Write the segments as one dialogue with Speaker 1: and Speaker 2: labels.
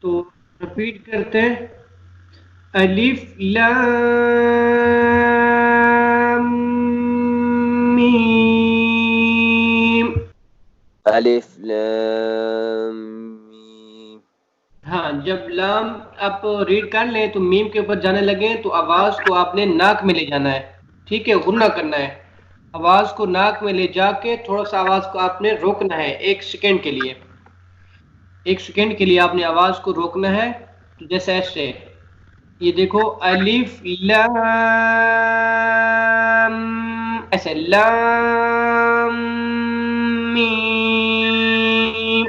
Speaker 1: तो रिपीट करते हैं, अलिफ लाम मीम।
Speaker 2: अलिफ लाम मीम।
Speaker 1: हाँ, जब लाम आप रीड कर लें तो मीम के ऊपर जाने लगे तो आवाज को आपने नाक में ले जाना है, ठीक है, गुन्ना करना है। आवाज को नाक में ले जाके थोड़ा सा आवाज को आपने रोकना है 1 सेकेंड के लिए। 1 सेकेंड के लिए आपने आवाज को रोकना है। तो जैसे ऐसे, ये देखो, अलिफ लाम, ऐसे लाम मीम।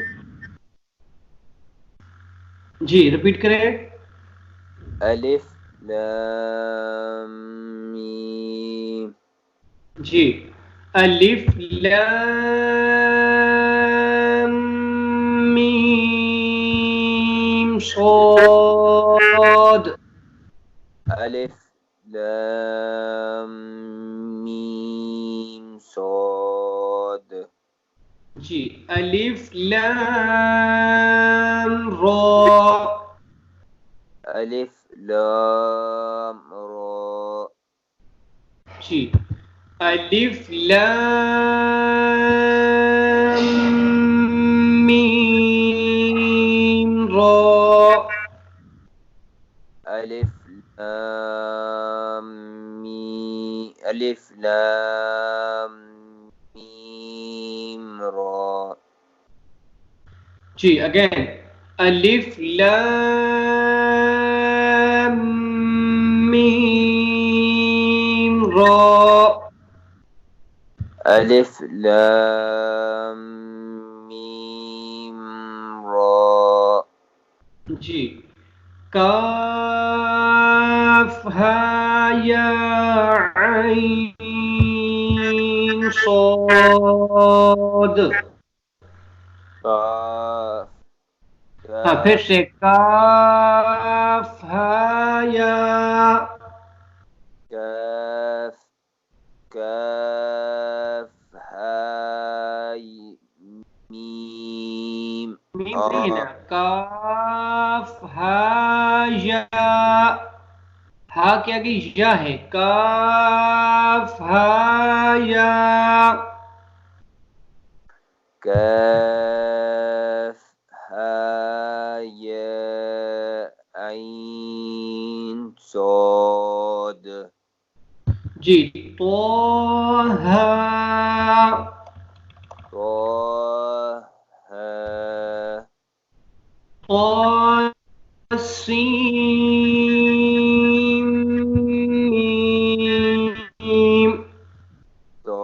Speaker 1: जी रिपीट करें।
Speaker 2: अलिफ लाम मीम।
Speaker 1: जी, अलिफ लाम मीम सॉद।
Speaker 2: अलिफ लाम मीम सॉद।
Speaker 1: जी, अलिफ लाम रा।
Speaker 2: अलिफ लाम रा।
Speaker 1: जी, अलिफ लाम मीम रा।
Speaker 2: अलिफ लाम अलिफ लाम मीम रा।
Speaker 1: जी अगेन, अलिफ लाम मीम रा।
Speaker 2: अलिफ लाम मीम रा।
Speaker 1: जी, काफ हा या आइन सॉद।
Speaker 2: काफ
Speaker 1: हाँ, फिर
Speaker 2: काफ
Speaker 1: से काफ हा या।
Speaker 2: काफ काफ हाय मीम
Speaker 1: मीम नहीं है ना, काफ हा या। हा के आगे या है, काफ हा या।
Speaker 2: काफ हाय आइन सॉद।
Speaker 1: जी, तो हा।
Speaker 2: तो
Speaker 1: तो सीन मीम।
Speaker 2: तो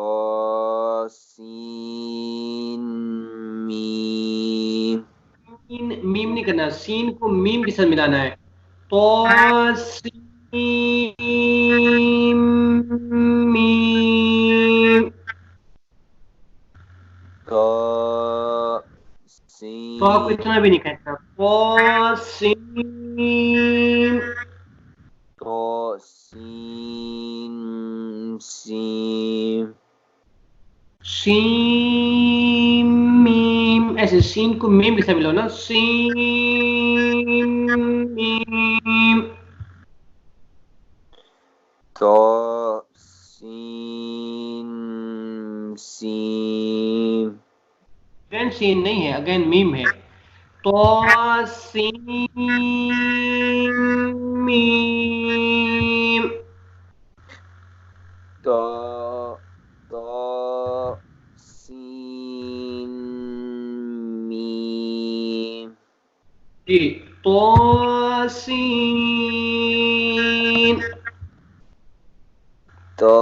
Speaker 2: सीन मीम।
Speaker 1: मीम नहीं करना, सीन को मीम के साथ मिलाना है। तो सीन मीम।
Speaker 2: तो
Speaker 1: तो आपको
Speaker 2: सीन
Speaker 1: इतना भी नहीं कहना, तो सीन।
Speaker 2: तो सीन सीम।
Speaker 1: सीन मीम, ऐसे सीन को मीम के साथ मिलाओ ना, सीन मीम।
Speaker 2: तो सीन सीम।
Speaker 1: अगेन सीन नहीं है, अगेन मीम है। तो सीन मीम।
Speaker 2: तो तो सीन मीम।
Speaker 1: जी, तो सीन।
Speaker 2: तो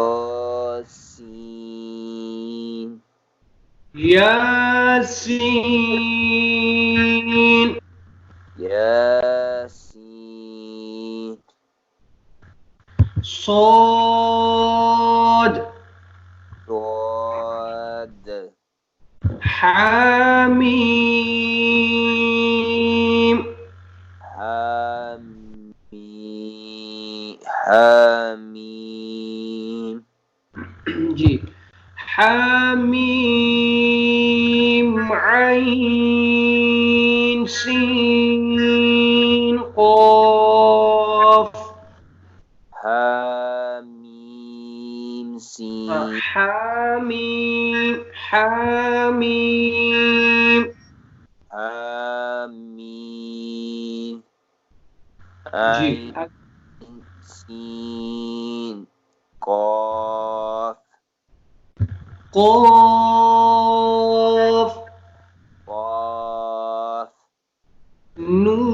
Speaker 2: सीन
Speaker 1: यासीन।
Speaker 2: यासीन।
Speaker 1: صاد
Speaker 2: صاد
Speaker 1: حميم
Speaker 2: حميم.
Speaker 1: जी, حميم عين سين حاميم حاميم
Speaker 2: حميم
Speaker 1: जी
Speaker 2: عين سين قاف
Speaker 1: قاف
Speaker 2: قاف
Speaker 1: نون